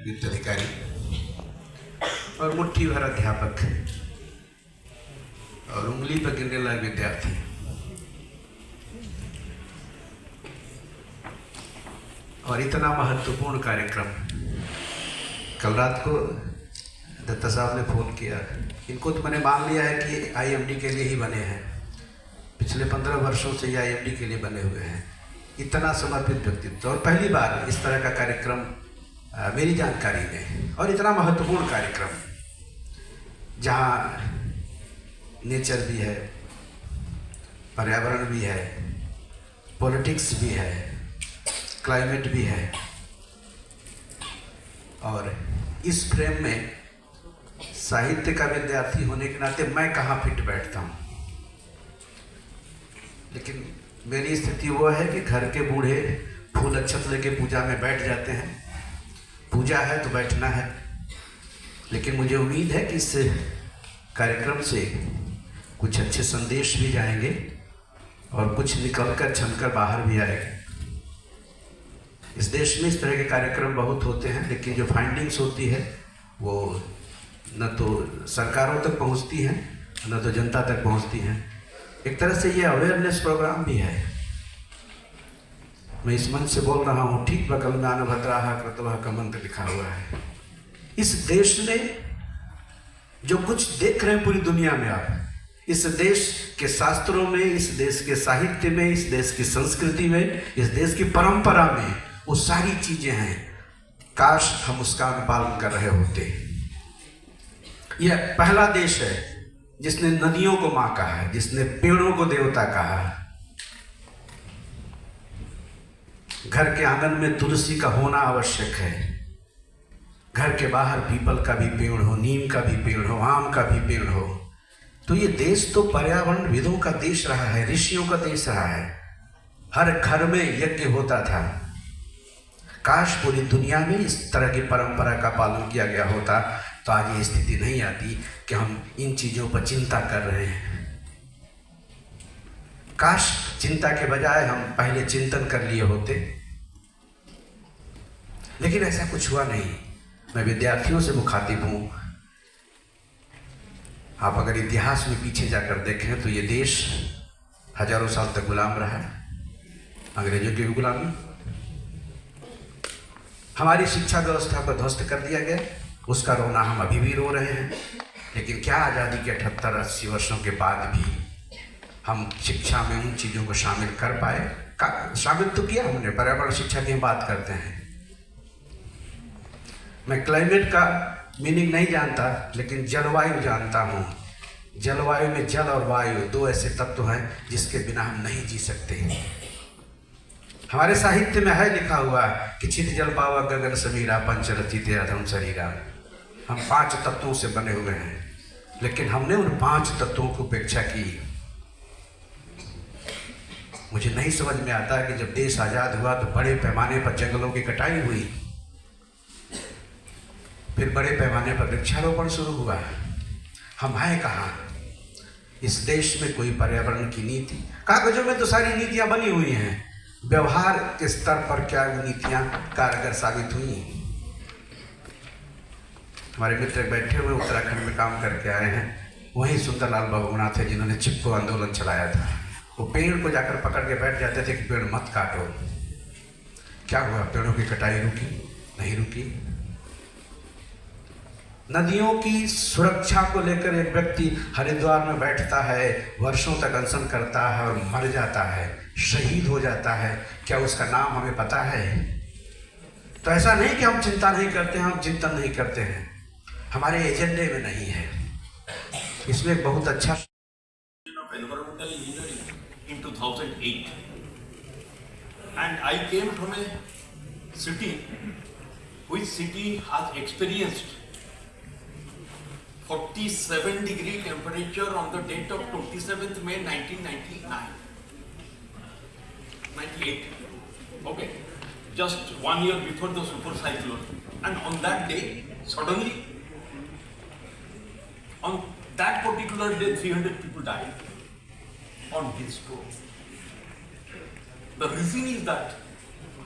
वित्त अधिकारी और मुट्ठी भर अध्यापक और उंगली पर गिनने लायक विद्यार्थी। और इतना महत्वपूर्ण कार्यक्रम। कल रात को दत्ता साहब ने फ़ोन किया, इनको तो मैंने मान लिया है कि आईएमडी के लिए ही बने हैं, पिछले 15 वर्षों से ये आईएमडी के लिए बने हुए हैं। इतना समर्पित व्यक्तित्व और पहली बार इस तरह का कार्यक्रम मेरी जानकारी में, और इतना महत्वपूर्ण कार्यक्रम जहाँ नेचर भी है, पर्यावरण भी है, पॉलिटिक्स भी है, क्लाइमेट भी है। और इस फ्रेम में साहित्य का विद्यार्थी होने के नाते मैं कहाँ फिट बैठता हूँ। लेकिन मेरी स्थिति वो है कि घर के बूढ़े फूल अक्षत लेके पूजा में बैठ जाते हैं। पूजा है तो बैठना है। लेकिन मुझे उम्मीद है कि इस कार्यक्रम से कुछ अच्छे संदेश भी जाएंगे और कुछ निकलकर छनकर बाहर भी आएंगे। इस देश में इस तरह के कार्यक्रम बहुत होते हैं, लेकिन जो फाइंडिंग्स होती है वो न तो सरकारों तक पहुंचती हैं, न तो जनता तक पहुंचती हैं। एक तरह से ये अवेयरनेस प्रोग्राम भी है। मैं इस मंच से बोल रहा हूँ, ठीक बगल में अनभद्राः क्रतवः का मंत्र लिखा हुआ है। इस देश ने जो कुछ देख रहे हैं पूरी दुनिया में आप, इस देश के शास्त्रों में, इस देश के साहित्य में, इस देश की संस्कृति में, इस देश की परंपरा में वो सारी चीजें हैं। काश हम उसका अनुपालन कर रहे होते। यह पहला देश है जिसने नदियों को मां कहा है, जिसने पेड़ों को देवता कहा है। घर के आंगन में तुलसी का होना आवश्यक है। घर के बाहर पीपल का भी पेड़ हो, नीम का भी पेड़ हो, आम का भी पेड़ हो। तो ये देश तो पर्यावरण विदों का देश रहा है, ऋषियों का देश रहा है। हर घर में यज्ञ होता था। काश पूरी दुनिया में इस तरह की परंपरा का पालन किया गया होता, तो आज ये स्थिति नहीं आती कि हम इन चीजों पर चिंता कर रहे हैं। काश चिंता के बजाय हम पहले चिंतन कर लिए होते। लेकिन ऐसा कुछ हुआ नहीं। मैं विद्यार्थियों से मुखातिब हूं। आप अगर इतिहास में पीछे जाकर देखें तो ये देश हजारों साल तक गुलाम रहा है, अंग्रेजों की भी गुलामी। हमारी शिक्षा व्यवस्था को ध्वस्त कर दिया गया, उसका रोना हम अभी भी रो रहे हैं। लेकिन क्या आज़ादी के 78-80 वर्षों के बाद भी हम शिक्षा में उन चीज़ों को शामिल कर पाए? शामिल तो किया हमने, पर्यावरण शिक्षा की बात करते हैं। मैं क्लाइमेट का मीनिंग नहीं जानता, लेकिन जलवायु जानता हूँ। जलवायु में जल और वायु दो ऐसे तत्व हैं जिसके बिना हम नहीं जी सकते। हमारे साहित्य में है लिखा हुआ कि छित जल पावा गगन समीरा पंच रचिते अधम शरीरा। हम 5 तत्वों से बने हुए हैं, लेकिन हमने उन 5 तत्वों को उपेक्षा की। मुझे नहीं समझ में आता कि जब देश आजाद हुआ तो बड़े पैमाने पर जंगलों की कटाई हुई, फिर बड़े पैमाने पर वृक्षारोपण शुरू हुआ। हम हैं कहाँ? इस देश में कोई पर्यावरण की नीति, कागजों में तो सारी नीतियां बनी हुई हैं, व्यवहार के स्तर पर क्या वो नीतियां कारगर साबित हुई? हमारे मित्र बैठे हुए उत्तराखंड में काम करके आए हैं, वहीं सुंदरलाल बहुगुणा थे जिन्होंने चिपको आंदोलन चलाया था। वो पेड़ को जाकर पकड़ के बैठ जाते थे कि पेड़ मत काटो। क्या हुआ? पेड़ों की कटाई रुकी? नहीं रुकी। नदियों की सुरक्षा को लेकर एक व्यक्ति हरिद्वार में बैठता है, वर्षों तक अनशन करता है और मर जाता है, शहीद हो जाता है। क्या उसका नाम हमें पता है? तो ऐसा नहीं कि हम चिंता नहीं करते हैं, हम चिंतन नहीं करते हैं, हमारे एजेंडे में नहीं है। इसमें एक बहुत अच्छा environmental engineering in 2008, and I came from a city which city has experienced 47-degree temperature on the date of 27th May 1998. Okay, just 1 year before the super cyclone, and on that day, suddenly, on that particular day, 300 people died on his stroke. The reason is that,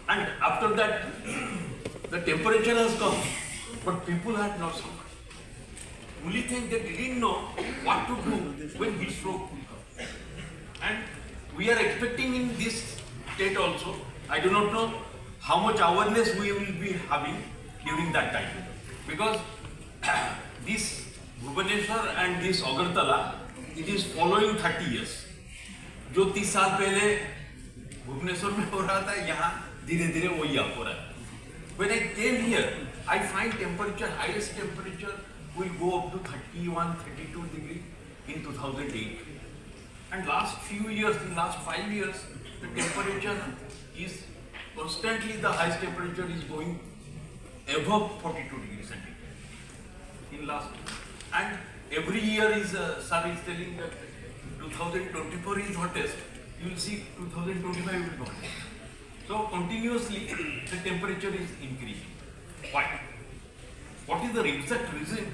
and after that, the temperature has come but people had not suffered. Only thing they didn't know what to do when heat stroke will come. And we are expecting in this state also, I do not know how much awareness we will be having during that time. Because this Bhubaneswar and this Agartala, it is following 30 years. जो 30 साल पहले भुवनेश्वर में हो रहा था, यहाँ धीरे धीरे वही हो रहा है. When I came here, I find temperature, highest temperature will go up to 31, 32 degrees in 2008. And last few years, in last 5 years, the temperature is constantly, the highest temperature is going above 42 degrees centigrade in last. And every year is, sir is telling that 2024 is hottest, you will see 2025 will be hottest. So continuously the temperature is increasing. Why? What is the exact reason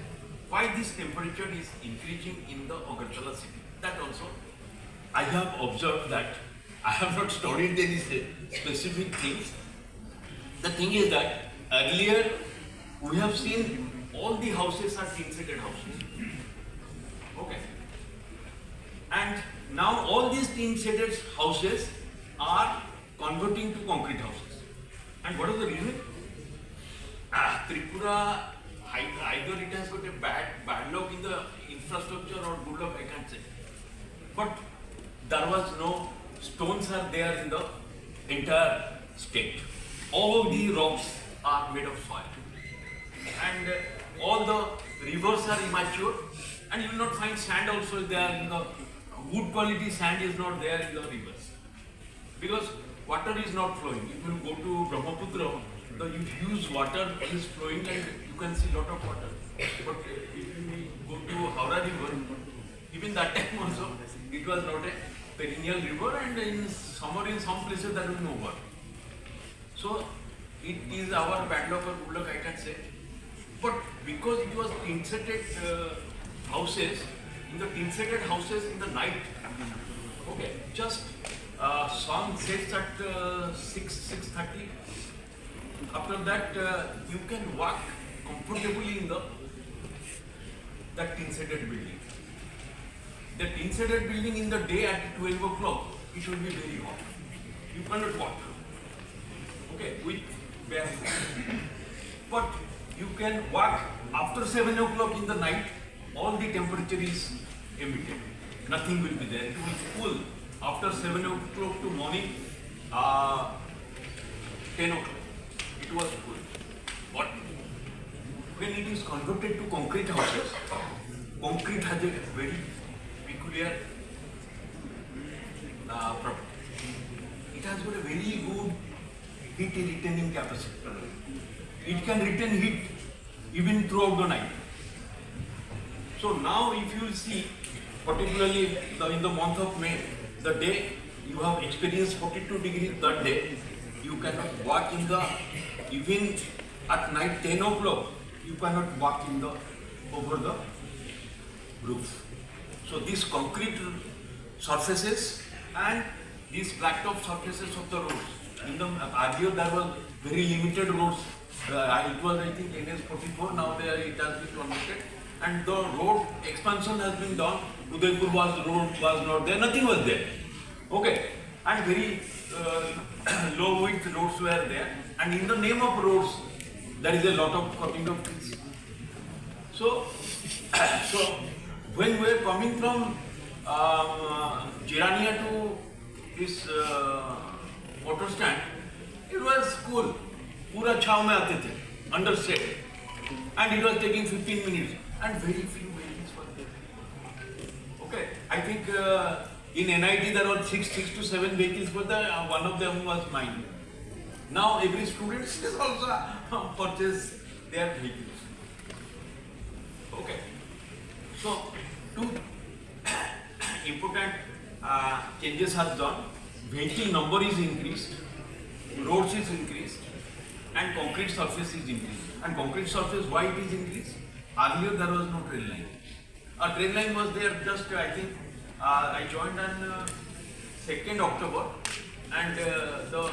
why this temperature is increasing in the Agartala city? That also I have observed that. I have not studied any specific things. The thing is that earlier we have seen all the houses are tin-sided houses. Okay. And now all these tin-sided houses are converting to concrete houses. And what is the reason? Tripura, either it has got a bad luck in the infrastructure or good luck, I can't say. But there was no stones are there in the entire state. All the rocks are made of soil. And all the rivers are immature, and you will not find sand also there in the good quality sand is not there in the rivers. Because water is not flowing. If you go to Brahmaputra, the huge water is flowing and you can see lot of water. But if you go to Howrah river, even that time also, it was not a perennial river, and in summer in some places there is no water. So it is our bad luck or good luck, I can say. But because it was tin-sided houses, in the tin-sided houses in the night, okay, just sun sets at 6:30. After that, you can walk comfortably in that tin-sided building. The tin-sided building in the day at 12 o'clock, it will be very hot. You cannot walk. Okay, with bare feet. But you can walk after 7 o'clock in the night, all the temperature is emitted. Nothing will be there. It will cool after 7 o'clock to morning, 10 o'clock. It was cool. But when it is converted to concrete houses, concrete has a very peculiar property. It has got a very good heat retaining capacity. It can retain heat even throughout the night. So now if you will see, particularly in the month of May, the day you have experienced 42 degrees that day, you cannot walk in the, even at night 10 o'clock, you cannot walk in the, over the roof. So these concrete surfaces and these blacktop surfaces of the roads, in the earlier there was very limited roads. It was, I think, NS44, now there it has been converted. And the road expansion has been done. Udaipur road was not there, nothing was there. Okay, and very low width roads were there. And in the name of roads, there is a lot of cutting of trees. So, when we were coming from Jirania to this motor stand, it was cool. Pura chhav mein aate the, under shade. And it was taking 15 minutes. And very few vehicles were there. Okay, I think in NIT there were 6 to 7 vehicles, but one of them was mine. Now every student is also purchase their vehicles. Okay, so two important changes have done. Vehicle number is increased, roads is increased, and concrete surface is increased. And concrete surface, why it is increased? Earlier there was no train line. A train line was there just, I think, I joined on 2nd October, and the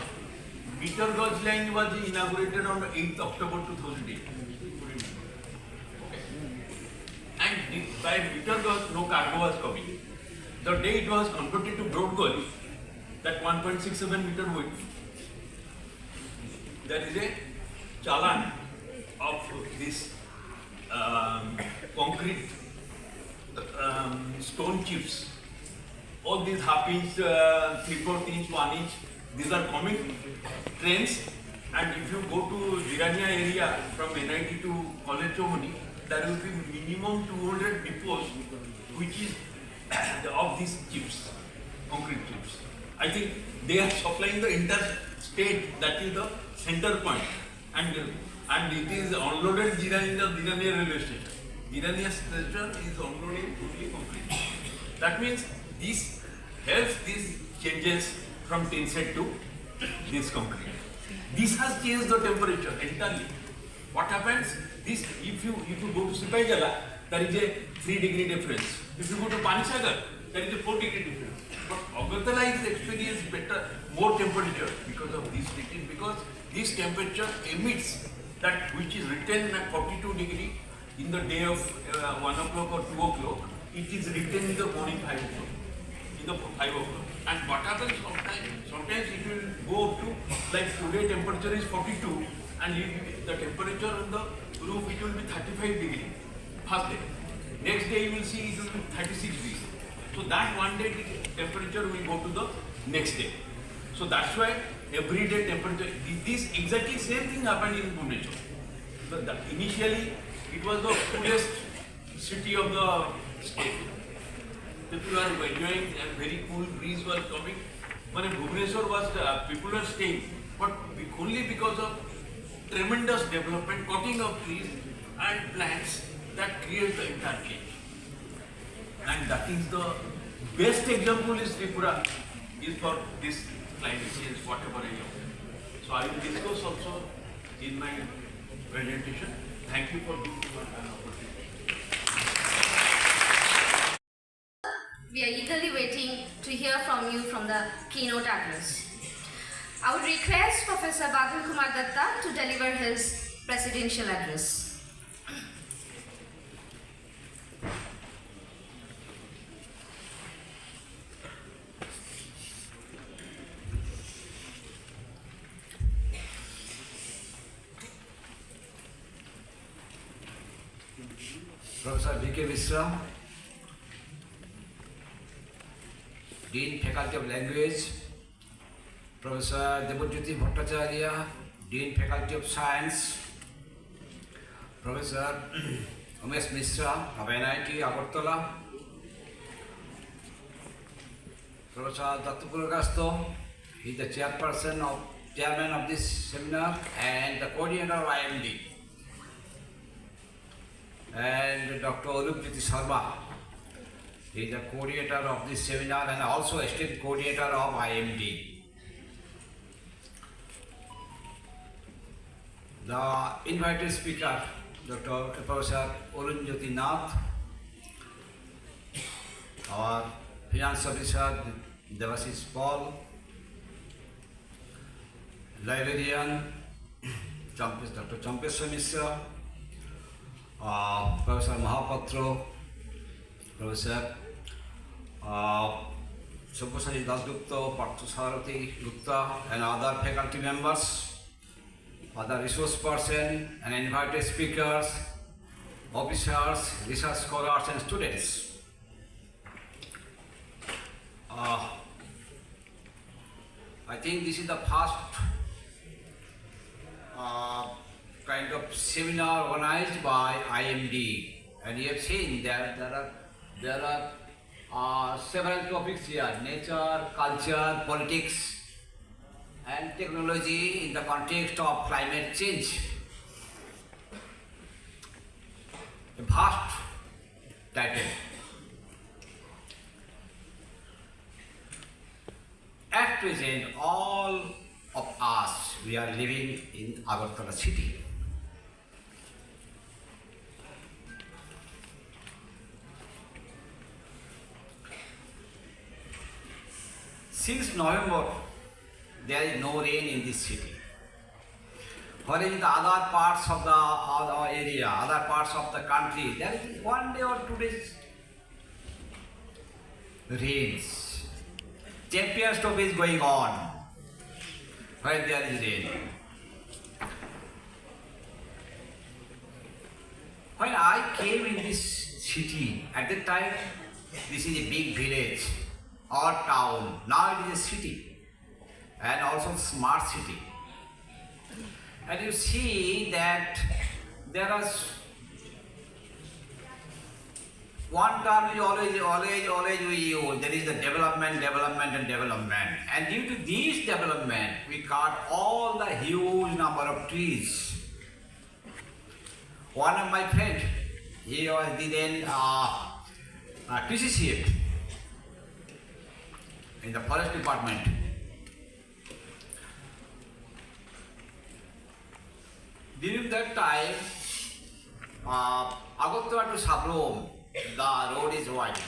meter gauge line was inaugurated on 8th October 2008. 5 meters, no cargo was coming. The day it was converted to broad gauge, that 1.67 meter width, there is a challan of this concrete stone chips. All these half inch, 3/4 inch, 1 inch, these are coming trains. And if you go to Jirania area from NIT to College Chomoni, there will be minimum 200 depots which is of these chips, concrete chips. I think they are supplying the entire state, that is the center point. And it is unloaded Jirania railway station. Jirania station is unloading fully concrete. That means this helps these changes from tin set to this concrete. This has changed the temperature entirely. What happens? This, if you go to Sipaijala, there is a 3-degree difference. If you go to Panisagar, there is a 4-degree difference. But Agartala is experienced better, more temperature because of this heating, because this temperature emits that which is retained at 42 degree in the day of 1 o'clock or 2 o'clock. It is retained in the morning 5 o'clock. In the 5 o'clock. And what happens sometimes it will go up to, like today temperature is 42 and the temperature on the roof it will be 35 degree first day. Next day you will see it will be 36 degrees. So that one day temperature will go to the next day. So that's why every day temperature, this exactly same thing happened in Bhubaneswar. Initially it was the coolest city of the state. People are enjoying and very cool breeze was coming. When Bhubaneswar was, people are staying, but only because of tremendous development, cutting of trees and plants that create the entire change. And that is the best example is Tripura, is for this climate change, whatever I know. So I will discuss also in my presentation. Thank you for giving me an opportunity. We are eagerly waiting to hear from you from the keynote address. I would request Professor Badal Kumar Datta to deliver his presidential address. Professor V.K. Mishra, Dean Faculty of Language, Professor Debojyoti Bhattacharya, Dean Faculty of Science, Professor Umesh Mishra of NIT Agartala, Professor Dattu Purakasto, he is the chairman of this seminar and the coordinator of IMD, and Dr. Arupjyoti Sharma. He is the coordinator of this seminar and also state coordinator of IMD. The invited speaker, Dr. Professor Arunjyoti Nath, our finance officer, Devashish Paul, librarian, Dr. Champeswar Mishra, Professor Mahapatro, Professor Subhasani Dasgupta, Partha Sarati Gupta, and other faculty members, other resource persons, and invited speakers, officers, research scholars, and students. I think this is the first kind of seminar organized by IMD, and you have seen that there are several topics here: nature, culture, politics, and technology in the context of climate change. A vast title. At present, all of us, we are living in Agartala city. Since November, there is no rain in this city. Whereas in the other parts of the other area, other parts of the country, there is 1 day or 2 days rains. Champions Trophy is going on where there is rain. When I came in this city, at that time, this is a big village or town. Now it is a city and also smart city. And you see that there are one term is always we use. There is the development. And due to this development, we cut all the huge number of trees. One of my friends, he was then PCCF in the forest department. During that time, Agartala to Sabrom, the road is wide.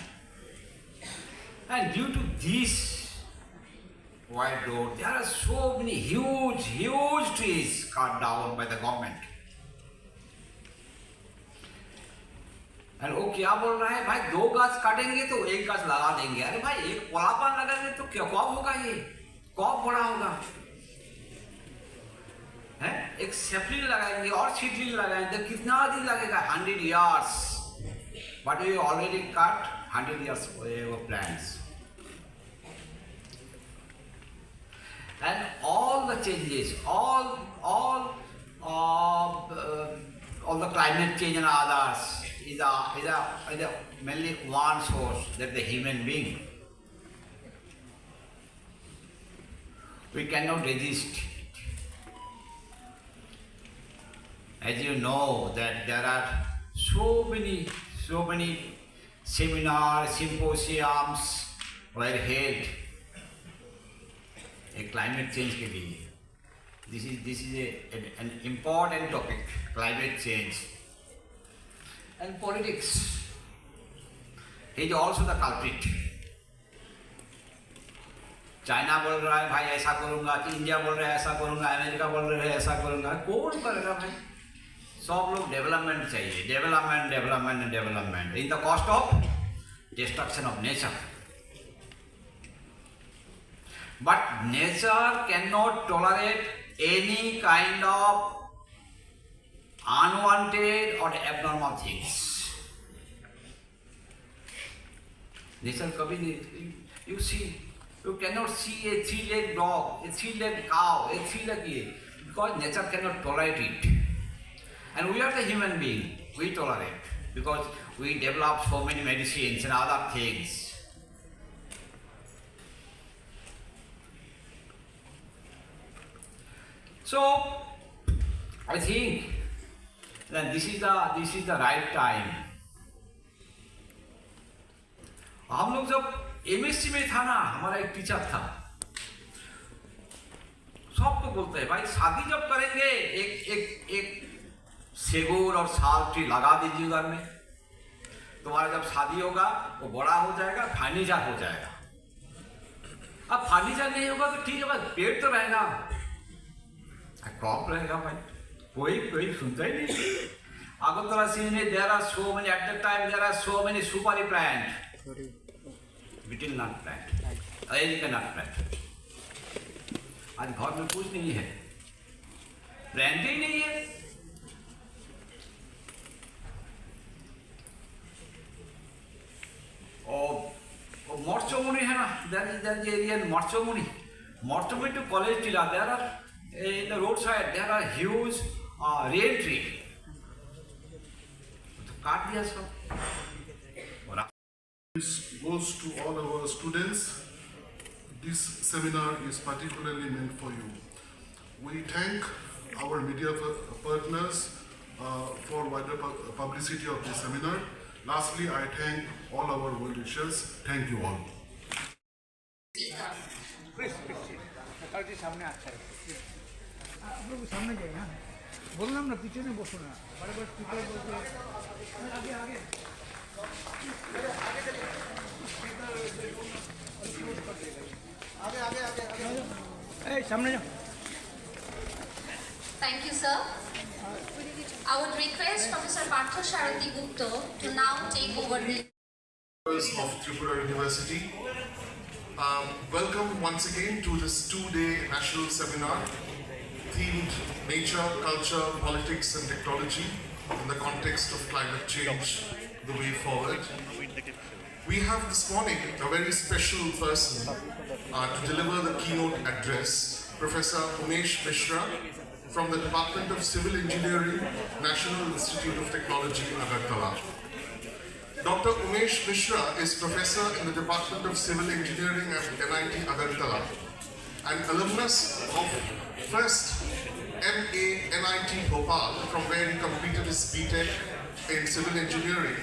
And due to this wide road, there are so many huge trees cut down by the government. And वो क्या बोल रहा है भाई 2 गाछ काटेंगे तो 1 गाछ लगा देंगे। अरे भाई एक पोलापान लगाएंगे तो क्या कब होगा ये, कब बड़ा होगा है? एक सैपलिंग लगाएंगे और सीडलिंग लगाएंगे तो कितना दिन लगेगा? 100 years. But we already cut 100 years of plants. And all the changes, all the climate change and others is mainly one source, that the human being. We cannot resist. As you know that there are so many seminars, symposiums were held a climate change के लिए. This is an important topic, climate change. And politics is also the culprit. China बोल रहा है भाई ऐसा करूंगा, India बोल रहा है ऐसा करूंगा, अमेरिका बोल रहा है ऐसा करूंगा, कौन करेगा भाई? सब लोग डेवलपमेंट चाहिए, development in the cost of destruction of nature. But nature cannot tolerate any kind of unwanted or abnormal things. Nature कभी नहीं, you cannot see a 3-legged dog, a 3-legged cow, a 3-legged, because nature cannot tolerate it. And we are the human being, we tolerate, because we develop so many medicines and other things. So I think that this is the right time. हम लोग जब MSc में था ना, हमारा एक teacher था, सबको बोलते हैं भाई शादी जब करेंगे एक सेगुन और साल ट्री लगा दीजिए घर में, तुम्हारा जब शादी होगा वो बड़ा हो जाएगा, फर्नीचर हो जाएगा. अब फर्नीचर नहीं होगा तो ठीक है, पेड़ तो रहेगा, क्रॉप रहेगा भाई. कोई सुनता ही नहीं. Agartala city में there are so many, at that time there are so many supari plant, betel nut plant, Arabica nut plant. आज घर में कुछ नहीं है, प्लांट ही नहीं है. और मर्चोमुनि है ना, there is area in Murchomuni to College Tila, there are in the roadside there are huge real tree. तो काट दिया सब. This goes to all our students. This seminar is particularly meant for you. We thank our media partners for wider publicity of this seminar. Lastly, I thank all our well-wishers. Thank you all. सामने जाए ना, बोलना ना, पीछे नहीं बसो ना, बड़े स्पीकर बोलते आगे आगे सामने जाओ. Thank you, sir. I would request Professor Partha Sarathi Gupta to now take over the of Tripura University. Welcome once again to this two-day national seminar themed Nature, Culture, Politics and Technology in the context of climate change, the way forward. We have this morning a very special person to deliver the keynote address, Professor Umesh Mishra from the Department of Civil Engineering, National Institute of Technology, Agartala. Dr. Umesh Mishra is professor in the Department of Civil Engineering at NIT Agartala, an alumnus of first MA NIT Bhopal, from where he completed his BTech in Civil Engineering.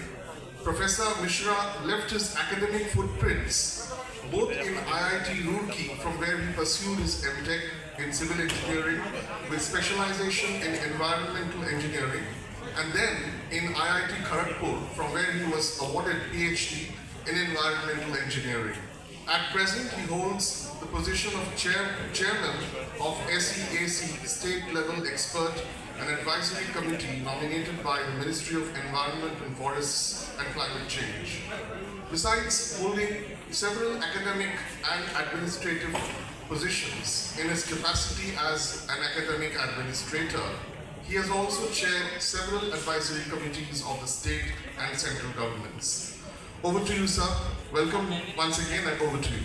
Professor Mishra left his academic footprints both in IIT Roorkee, from where he pursued his MTech in Civil Engineering with specialization in Environmental Engineering, and then in IIT Kharagpur, from where he was awarded PhD in Environmental Engineering. At present, he holds the position of Chairman of SEAC, State Level Expert and Advisory Committee nominated by the Ministry of Environment and Forests and Climate Change. Besides holding several academic and administrative positions in his capacity as an academic administrator, he has also chaired several advisory committees of the state and central governments. Over to you, sir. Welcome once again, and over to you.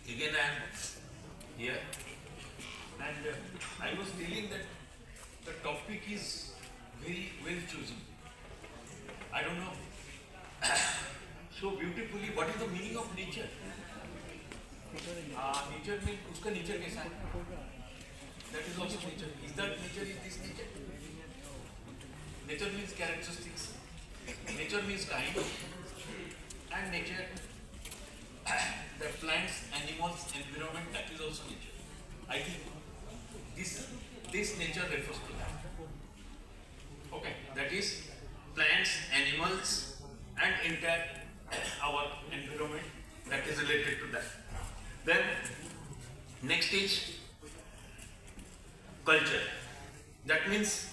Again I am here, and I was telling that the topic is very well chosen. I don't know so beautifully what is the meaning of nature. Nature means uska nature kaisa hai? That is also nature. Is that nature? Is this nature? Nature means characteristics. Nature means kind, and nature, the plants, animals, environment, that is also nature. I think this nature refers to that. Okay, that is plants, animals, and entire our environment that is related to that. Then next is culture. That means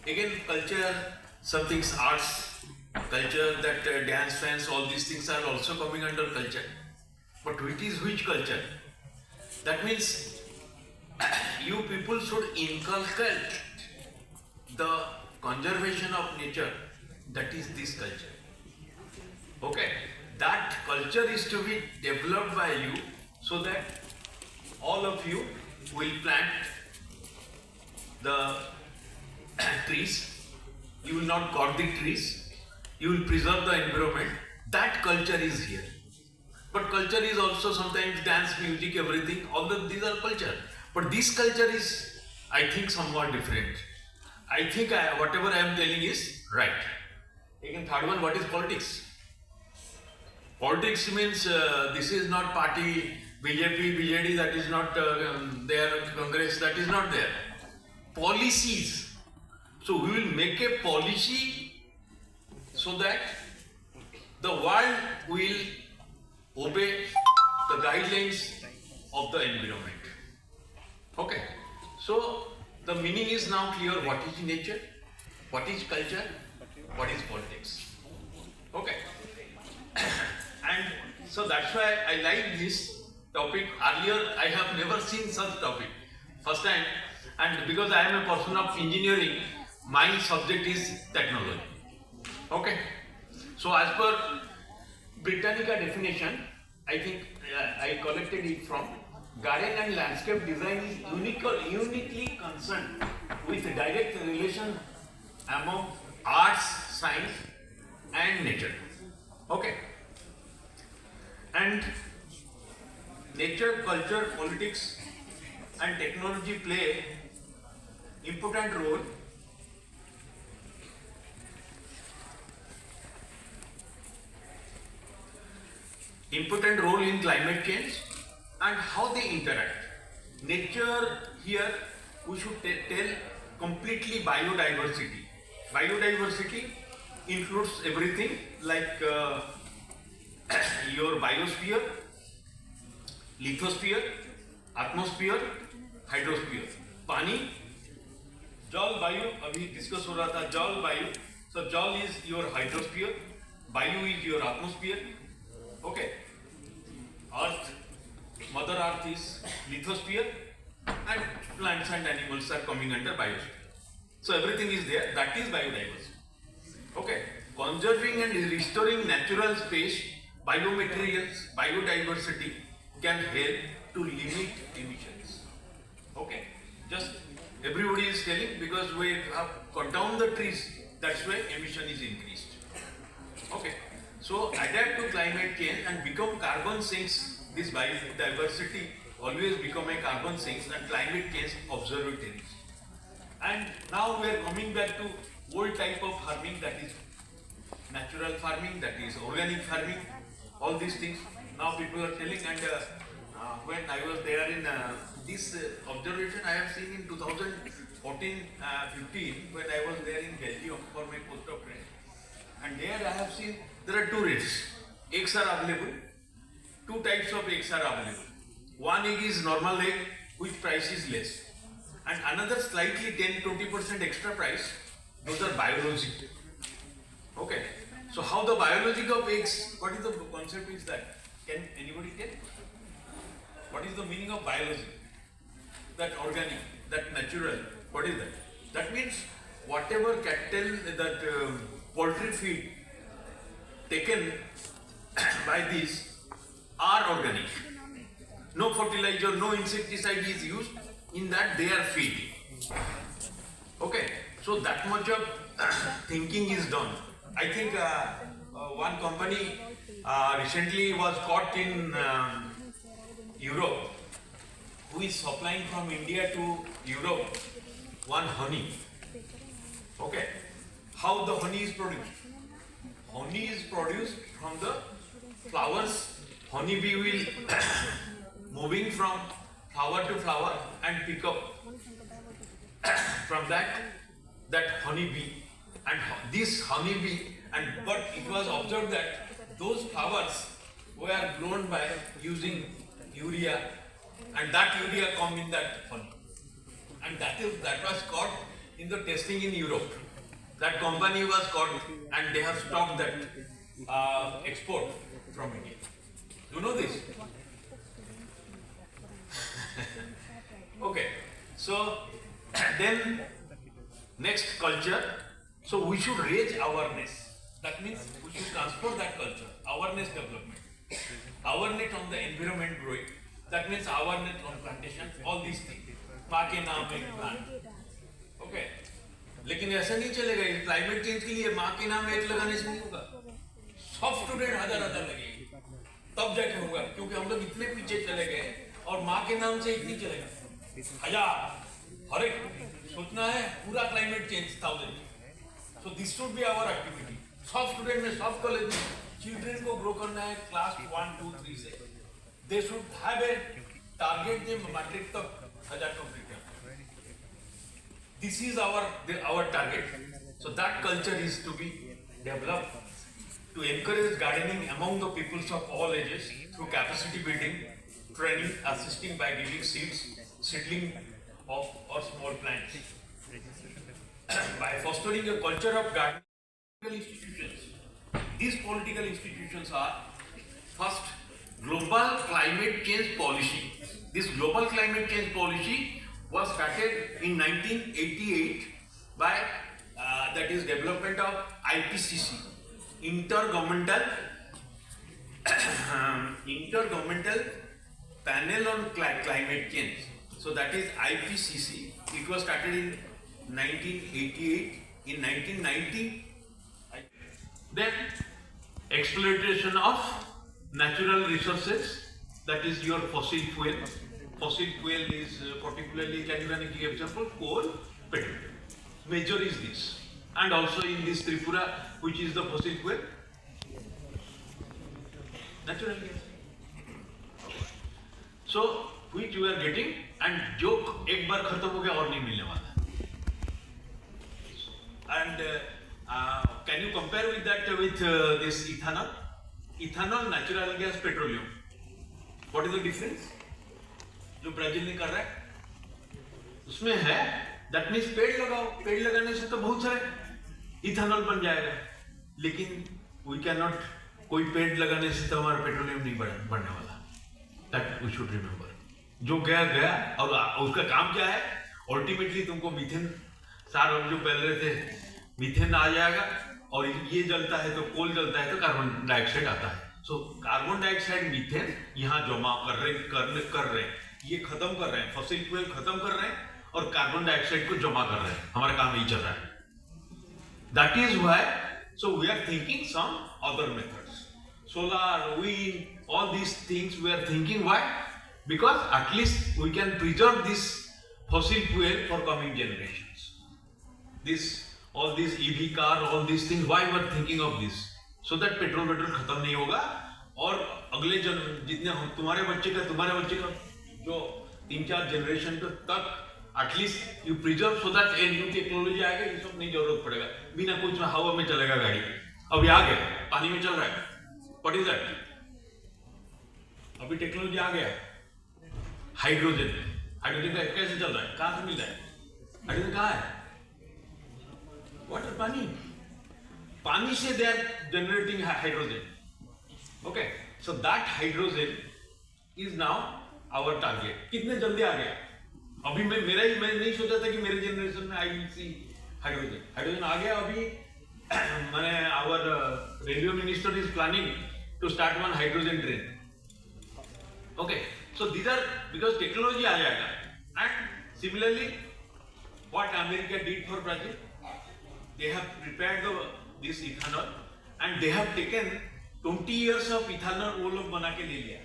again culture, some things arts, culture, that dance fans, all these things are also coming under culture. But which culture? That means you people should inculcate the conservation of nature. That is this culture. Okay, that culture is to be developed by you, so that all of you will plant the trees. You will not cut the trees. You will preserve the environment. That culture is here. But culture is also sometimes dance, music, everything. All these are culture. But this culture is, I think, somewhat different. I think whatever I am telling is right. Again, third one, what is politics? Politics means this is not party, BJP, BJD, that is not there, Congress, that is not there. Policies. So we will make a policy so that the world will obey the guidelines of the environment. Okay. So the meaning is now clear. What is nature? What is culture? What is politics? Okay. And so that's why I like this topic. Earlier I have never seen such topic. First time. And because I am a person of engineering, my subject is technology. Okay. So as per Britannica definition, I think I collected it from garden and landscape design is uniquely concerned with direct relation among arts, science and nature. Okay. And nature, culture, politics and technology play important role in climate change and how they interact. Nature here we should tell completely biodiversity. Biodiversity includes everything like your biosphere, lithosphere, atmosphere, hydrosphere, पानी, जल, वायु, अभी discuss हो रहा था जल, वायु. So जल is your hydrosphere, वायु is your atmosphere. Okay. Earth, Mother Earth is lithosphere, and plants and animals are coming under biosphere. So everything is there. That is biodiversity. Okay. Conserving and restoring natural space, biomaterials, biodiversity can help to limit emissions. Okay, just everybody is telling because we have cut down the trees, that's why emission is increased. Okay, so adapt to climate change and become carbon sinks. This biodiversity always become a carbon sinks and climate change observatories. And now we are coming back to old type of farming, that is natural farming, that is organic farming, all these things. Now people are telling, and when I was there in this observation I have seen in 2014-15 when I was there in Belgium for my postdoctorate, and there I have seen there are two rates. Eggs are available, two types of eggs are available. One egg is normal egg, which price is less, and another slightly 10-20% extra price, those are biological. Okay, so how the biology of eggs, what is the concept is that? Can anybody tell? What is the meaning of biology? That organic, that natural, what is that? That means whatever cattle, that poultry feed taken by these are organic. No fertilizer, no insecticide is used, in that they are feeding. Okay, so that much of thinking is done. I think one company recently was caught in Europe, who is supplying from India to Europe one honey. Okay, how the honey is produced? Honey is produced from the flowers. Honey bee will moving from flower to flower and pick up from that honey bee, and this honey bee, and but it was observed that those flowers were grown by using urea, and that urea come in that honey, and that was caught in the testing in Europe. That company was caught, and they have stopped that export from India. You know this? Okay, so then next culture. So we should raise awareness. That means we should transfer that culture, awareness development, awareness on the environment growing. That means awareness on plantation, all these things. माँ के नाम एक plant. Okay. लेकिन ऐसा नहीं चलेगा, climate change के लिए माँ के नाम एक लगाने से नहीं होगा. सब स्टूडेंट हजार लगेंगे, तब जाके होगा, क्योंकि हम लोग इतने पीछे चले गए और माँ के नाम से एक नहीं चलेगा. हजार, हर एक सोचना है पूरा climate change 1000. So this should be our activity. सब स्टूडेंट में, सब कॉलेज में चिल्ड्रेन को ग्रो करना है क्लास 1, 2, 3 से. They should have a target जे मैट्रिक तक 1000 कंप्लीट करना. This is our target. So that culture is to be developed to encourage gardening among the peoples of all ages through capacity building, training, assisting by giving seeds, seedling of or small plants. By fostering a culture of gardening, institutions. These political institutions are first global climate change policy. This global climate change policy was started in 1988 by that is development of IPCC, Intergovernmental Panel on Climate Change. So that is IPCC. It was started in 1988. In 1990, Then exploitation of natural resources, that is your fossil fuel. Fossil fuel is particularly, can you give an example? Coal, petroleum. Major is this. And also in this Tripura, which is the fossil fuel? Natural gas. So, which you are getting, and जो एक बार खत्म हो गया और नहीं मिलने वाला. And can you compare with that with this ethanol? Ethanol, natural gas, petroleum. What is the difference? जो ब्राजील ने कर रहा है, उसमें है, that means पेड़ लगाओ, पेड़ लगाने से तो बहुत सारे इथेनॉल बन जाएगा, लेकिन we cannot, कोई पेड़ लगाने से तो हमारा पेट्रोलियम नहीं बढ़ने वाला. That we should remember. जो गया गया, और उसका काम क्या है? Ultimately तुमको मीथेन, सार हम जो पहले रहे थे, मीथेन आ जाएगा, और ये जलता है तो कोल जलता है तो कार्बन डाइऑक्साइड आता है. सो कार्बन डाइऑक्साइड मीथेन यहाँ जमा कर रहे हैं, ये खत्म कर रहे हैं, फॉसिल फ्यूल खत्म कर रहे हैं और कार्बन डाइऑक्साइड को जमा कर रहे हैं. हमारा काम यही चल रहा है. That is why so we are thinking some other methods, solar, wind, all these things we are thinking. Why? Because at least we can preserve this fossil fuel for coming generations. All these EV car, all these things, why we are thinking of this? So that petrol खत्म नहीं होगा और अगले जितने तुम्हारे बच्चे का जो 3-4 जनरेशन तक at least you preserve, so that new technology आएगा, ये सब नहीं जरूरत पड़ेगा, बिना कुछ हवा में चलेगा गाड़ी. अभी आ गया, पानी में चल रहा है. What is that? अभी टेक्नोलॉजी आ गया, हाइड्रोजन. हाइड्रोजन का कैसे चल रहा है? कहां से मिल रहा है? हाइड्रोजन कहां है? वाटर, पानी से they are generating hydrogen. Okay, so that hydrogen is now our target. कितने जल्दी आ गया? अभी मैं नहीं सोचा था कि मेरे जनरेशन में आई विल सी हाइड्रोजन आ गया. अभी मैंने our railway minister is planning to start one hydrogen train. Okay, so these are because technology आ जाएगा. And similarly what America did for Brazil, they have prepared this ethanol and they have taken 20 years of ethanol, वो लोग बना के ले लिया.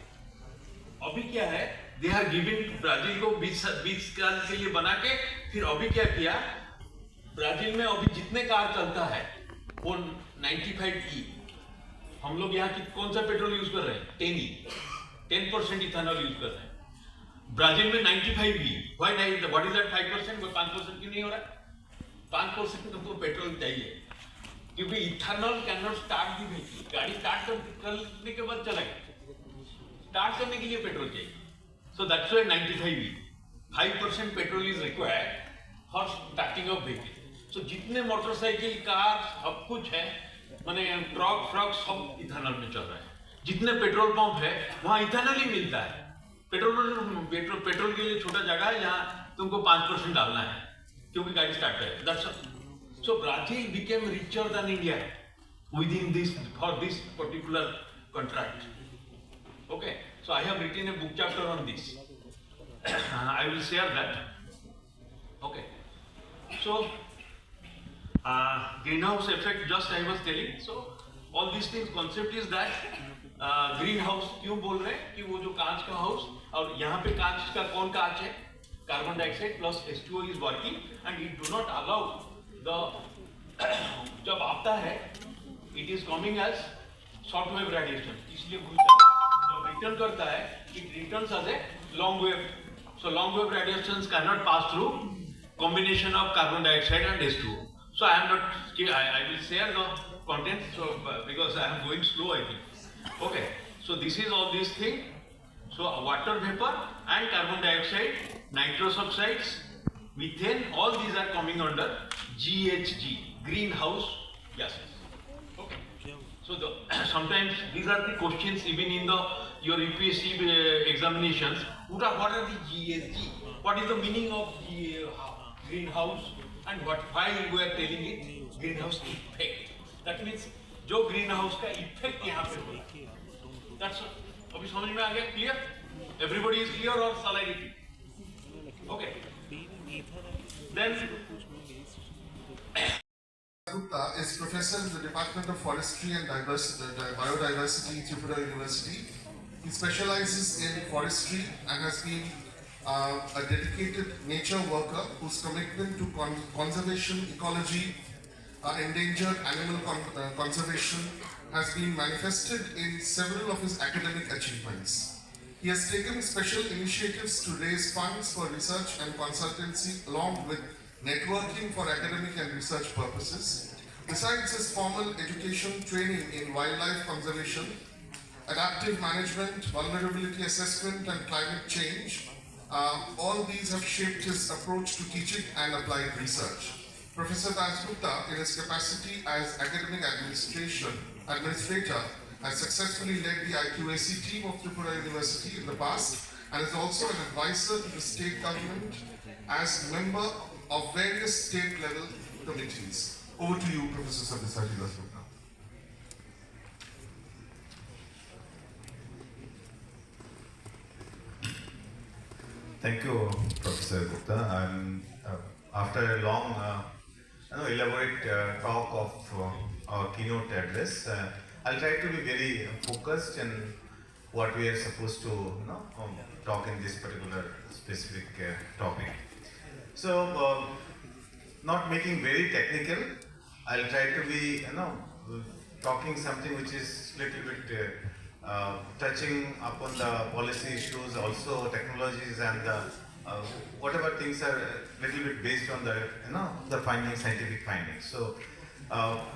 अभी क्या है, they are giving ब्राजील को 20 साल के लिए बना के, फिर अभी क्या किया, ब्राजील में अभी जितने कार चलता है वो 95E. हम लोग यहाँ कौन सा पेट्रोल यूज कर रहे हैं? 10% इथेनॉल यूज कर रहे हैं. ब्राजील में 95E. व्हाई नहीं? What is that 5%? वो 5% क्यों नहीं हो रहा है? 5% तुमको पेट्रोल चाहिए, क्योंकि ethanol can not start the vehicle. गाड़ी स्टार्ट करने के बाद चलेगा, स्टार्ट करने के लिए पेट्रोल चाहिए. So that's why 95E. 5% petrol is required for starting of vehicle. So जितने मोटरसाइकिल, कार, सब कुछ है, माने ट्रक फ्रक सब इथेनॉल में चल रहा है. जितने पेट्रोल पंप है वहां इथेनॉल ही मिलता है. पेट्रोल के लिए छोटा जगह है जहां तुमको 5% डालना है, क्योंकि गाड़ी स्टार्ट करे. That's all. So Brazil became richer than India within this, for this particular contract. Okay, so I have written a book chapter on this. I will share that. Okay, so greenhouse effect, just I was telling. So all these things, concept is that greenhouse क्यों बोल रहे हैं कि वो जो कांच का house, और यहाँ पे कांच का कौन कांच है? Carbon dioxide plus H2O is working and it do not allow the जब आता है it is coming as short wave radiation, इसलिए जब रिटर्न करता है it returns as a long wave. So long wave radiations cannot pass through combination of carbon dioxide and H2O. So I am not, I will share the content, so because I am going slow I think. Okay, so this is all these things. So water vapor and carbon dioxide, nitrous oxides, methane, all these are coming under GHG, greenhouse gases. Okay. So sometimes these are the questions even in your UPSC examinations. What are the GHG? What is the meaning of greenhouse and why we are telling it greenhouse effect? That means जो greenhouse का effect यहाँ पे हो रहा है. That's all. अभी समझ में आ गया? Clear? Everybody is clear or shall I repeat? Okay. Then Gupta is professor in the Department of Forestry and Biodiversity in Tripura University. He specializes in forestry and has been a dedicated nature worker whose commitment to conservation, ecology, endangered animal conservation has been manifested in several of his academic achievements. He has taken special initiatives to raise funds for research and consultancy along with networking for academic and research purposes. Besides his formal education training in wildlife conservation, adaptive management, vulnerability assessment and climate change, all these have shaped his approach to teaching and applied research. Professor Dasgupta, in his capacity as academic administrator, has successfully led the IQAC team of Tripura University in the past and is also an advisor to the state government as member of various state level committees. Over to you, Professor Sabyasachi Dasgupta. Thank you, Professor Gupta. After a long, elaborate talk of our keynote address, I'll try to be very focused in what we are supposed to talk in this particular specific topic. So, not making very technical, I'll try to be talking something which is little bit touching upon the policy issues, also technologies and the whatever things are little bit based on the the findings, scientific findings. So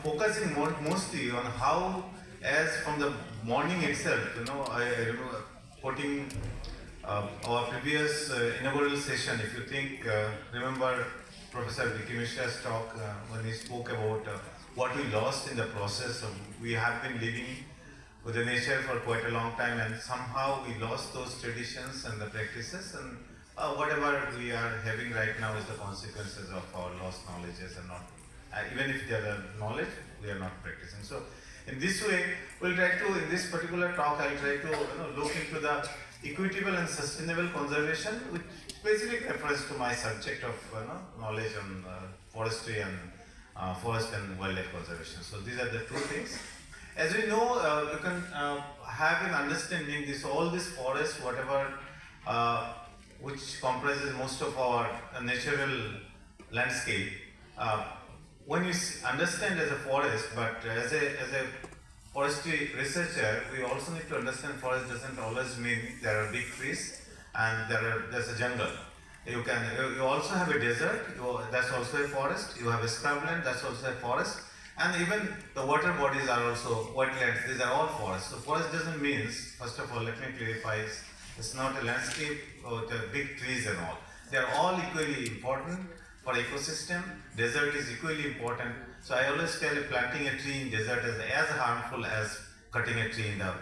focusing mostly on how, as from the morning itself, I remember quoting our previous inaugural session. If you think, remember Professor Vicky Mishra's talk when he spoke about what we lost in the process of, we have been living with the nature for quite a long time and somehow we lost those traditions and the practices, and whatever we are having right now is the consequences of our lost knowledges, and not, even if there are knowledge, we are not practicing. So in this way, we'll try to, in this particular talk, I'll try to look into the equitable and sustainable conservation, which specifically refers to my subject of knowledge on forestry and forest and wildlife conservation. So these are the two things. As we know, you can have an understanding this, all this forest, whatever, which comprises most of our natural landscape. When you understand as a forest, but as a forestry researcher, we also need to understand forest doesn't always mean there are big trees and there's a jungle. You also have a desert, that's also a forest. You have a scrubland, that's also a forest. And even the water bodies are also wetlands, these are all forests. So forest doesn't mean, first of all, let me clarify, it's not a landscape with big trees and all. They are all equally important for ecosystem. Desert is equally important. So I always tell you, planting a tree in desert is as harmful as cutting a tree in the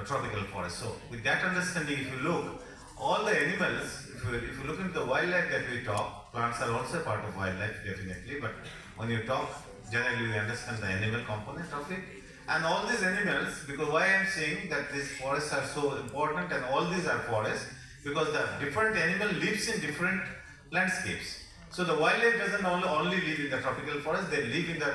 tropical forest. So with that understanding, if you look, all the animals, if you look into the wildlife that we talk, plants are also part of wildlife definitely, but when you talk, generally we understand the animal component of it. And all these animals, because why I am saying that these forests are so important and all these are forests, because the different animal lives in different landscapes. So the wildlife doesn't only live in the tropical forest, they live in the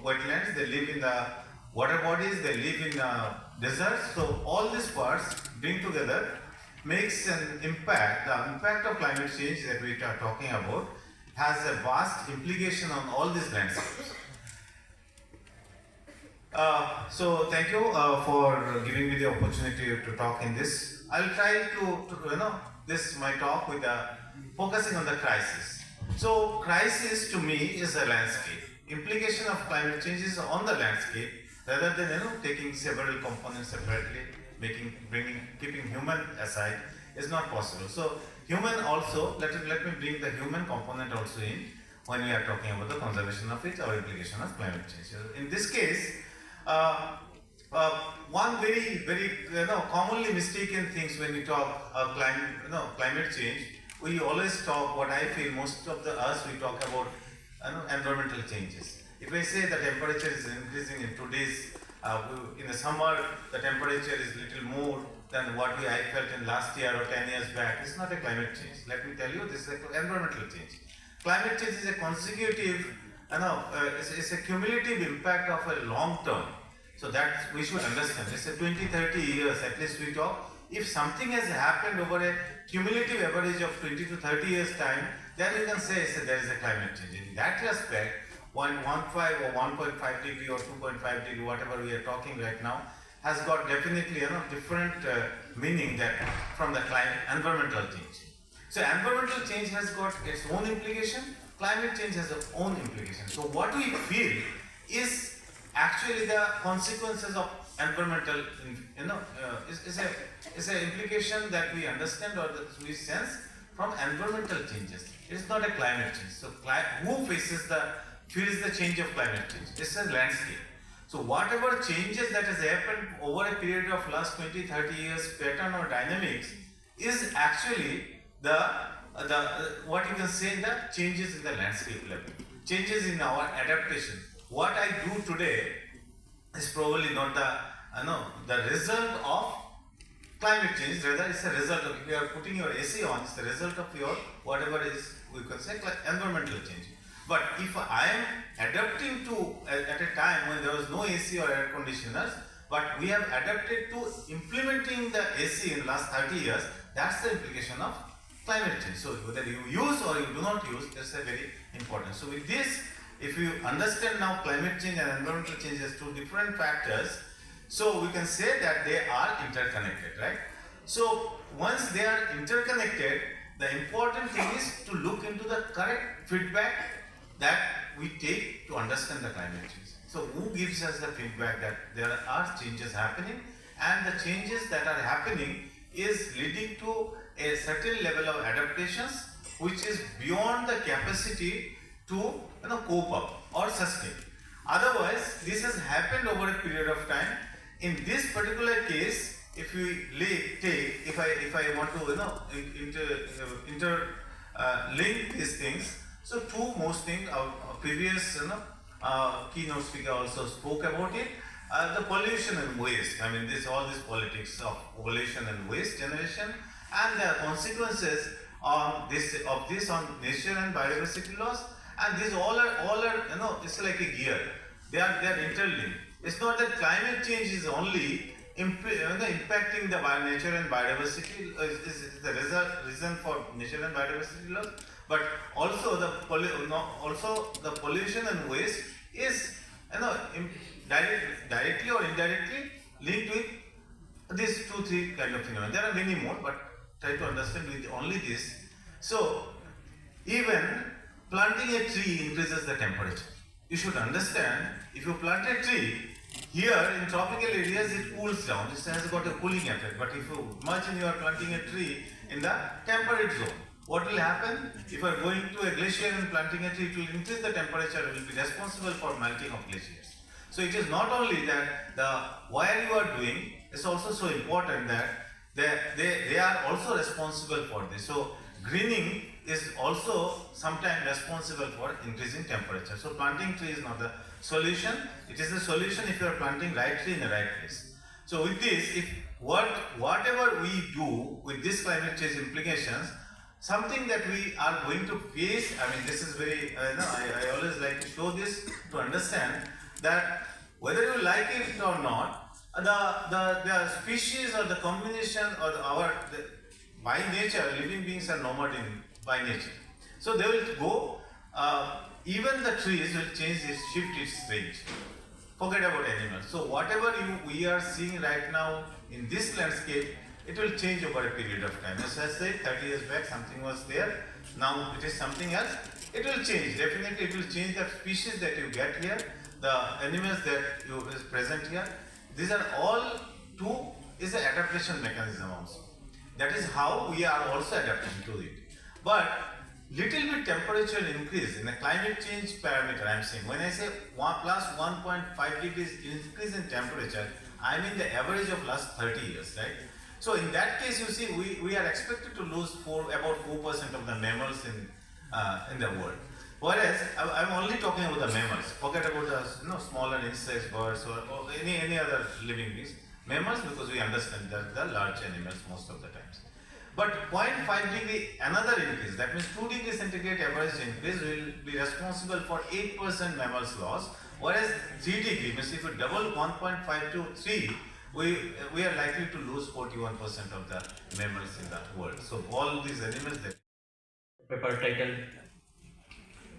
wetlands, they live in the water bodies, they live in the deserts. So all these parts being together makes an impact. The impact of climate change that we are talking about has a vast implication on all these landscapes. So thank you for giving me the opportunity to talk in this. I'll try to this my talk with focusing on the crisis. So crisis to me is a landscape. Implication of climate change is on the landscape rather than taking several components separately, keeping human aside is not possible. So human also, let me bring the human component also in when we are talking about the conservation of it or implication of climate change. In this case, one very commonly mistaken things when we talk climate change, we always talk, what I feel most of us we talk about environmental changes. If I say the temperature is increasing in today's in the summer, the temperature is little more than what I felt in last year or 10 years back. It's not a climate change. Let me tell you, this is an environmental change. Climate change is a consecutive it's a cumulative impact of a long term. So that we should understand. It's a 20-30 years at least we talk. If something has happened over a cumulative average of 20 to 30 years time, then you can say there is a climate change. In that respect, 1.5 or 1.5 degree or 2.5 degree, whatever we are talking right now, has got definitely different meaning that from the environmental change. So environmental change has got its own implication. Climate change has its own implication. So what we feel is actually the consequences of environmental, is an implication that we understand or that we sense from environmental changes. It is not a climate change. So who feels the change of climate change? It's a landscape. So whatever changes that has happened over a period of last 20-30 years, pattern or dynamics, is actually the what you can say the changes in the landscape level, changes in our adaptation. What I do today is probably not the result of climate change, rather it's a result of, if you are putting your AC on, it's the result of your whatever is, we can say, environmental change. But if I am adapting to, at a time when there was no AC or air conditioners, but we have adapted to implementing the AC in last 30 years, that's the implication of climate change. So whether you use or you do not use, that's a very important. So with this, if you understand now climate change and environmental change as two different factors, so we can say that they are interconnected, right? So once they are interconnected, the important thing is to look into the correct feedback that we take to understand the climate change. So who gives us the feedback that there are changes happening, and the changes that are happening is leading to a certain level of adaptations which is beyond the capacity to cope up or sustain. Otherwise, this has happened over a period of time. In this particular case, if we take, if I want to link these things, so two most things. Our previous keynote speaker also spoke about it. The pollution and waste. I mean, all this politics of pollution and waste generation, and the consequences of this on nature and biodiversity loss. And these all are it's like a gear. They are interlinked. It's not that climate change is only impacting the nature and biodiversity is the reason for nature and biodiversity loss, but also the pollution and waste is directly or indirectly linked with these 2-3 kind of phenomena. There are many more, but try to understand with only this. So even planting a tree increases the temperature. You should understand, if you plant a tree, here in tropical areas it cools down, it has got a cooling effect. But if you imagine you are planting a tree in the temperate zone, what will happen? If you are going to a glacier and planting a tree, it will increase the temperature, it will be responsible for melting of glaciers. So it is not only that the wire you are doing, it's also so important that they are also responsible for this. So greening is also sometimes responsible for increasing temperature. So planting tree is not the solution. It is the solution if you are planting right tree in the right place. So with this, if whatever we do with this climate change implications, something that we are going to face, I mean, this is very, I always like to show this to understand that whether you like it or not, the species or the combination or by nature, living beings are nomad by nature. So they will go, even the trees will change, shift its range. Forget about animals. So whatever we are seeing right now in this landscape, it will change over a period of time. As I said, 30 years back something was there, now it is something else. It will change, definitely it will change the species that you get here, the animals that is present here. These are all is an adaptation mechanism also. That is how we are also adapting to it. But little bit temperature increase in the climate change parameter, I am saying. When I say plus 1.5 degrees increase in temperature, I mean the average of last 30 years, right? So in that case, you see, we are expected to lose about 4% of the mammals in the world. Whereas I'm only talking about the mammals. Forget about the smaller insects, birds, or any other living beings. Mammals, because we understand that the large animals most of the times. But 0.5 degree another increase, that means 2 degree centigrade average increase will be responsible for 8% mammals loss, whereas 3 degree means if you double 1.5 to 3, we are likely to lose 41% of the mammals in the world. So all these animals that paper titled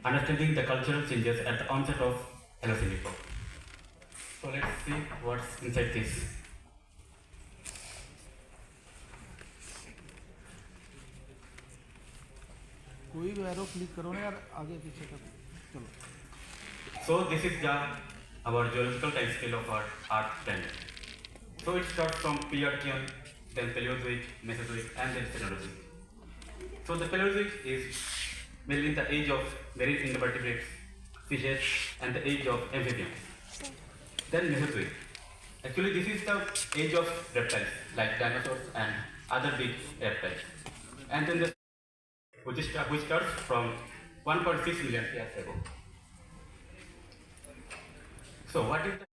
Understanding the Cultural Changes at the Onset of Holocene Epoch. So let's see what's inside this. कोई भी arrow click करो ना यार, आगे पीछे कर चलो. So this is our geological time scale of our Earth planet. So it starts from pre-Archean, then Paleozoic, Mesozoic, and then Cenozoic. So the Paleozoic is mainly the age of marine invertebrates, fishes, and the age of amphibians. Then Mesozoic. Actually, this is the age of reptiles like dinosaurs and other big reptiles. And then the which starts from 1.6 million years ago. So what is the